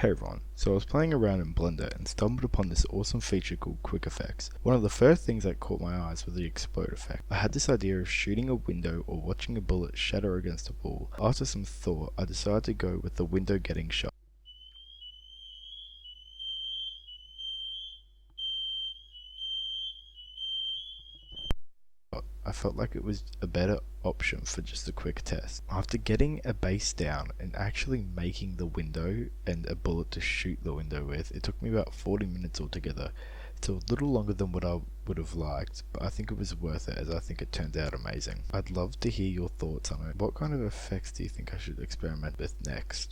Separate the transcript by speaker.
Speaker 1: Hey everyone, so I was playing around in Blender and stumbled upon this awesome feature called Quick Effects. One of the first things that caught my eyes was the explode effect. I had this idea of shooting a window or watching a bullet shatter against a wall. After some thought, I decided to go with the window getting shot. I felt like it was a better option for just a quick test. After getting a base down and actually making the window and a bullet to shoot the window with, it took me about 40 minutes altogether. It's a little longer than what I would have liked, but I think it was worth it as I think it turned out amazing. I'd love to hear your thoughts on it. What kind of effects do you think I should experiment with next?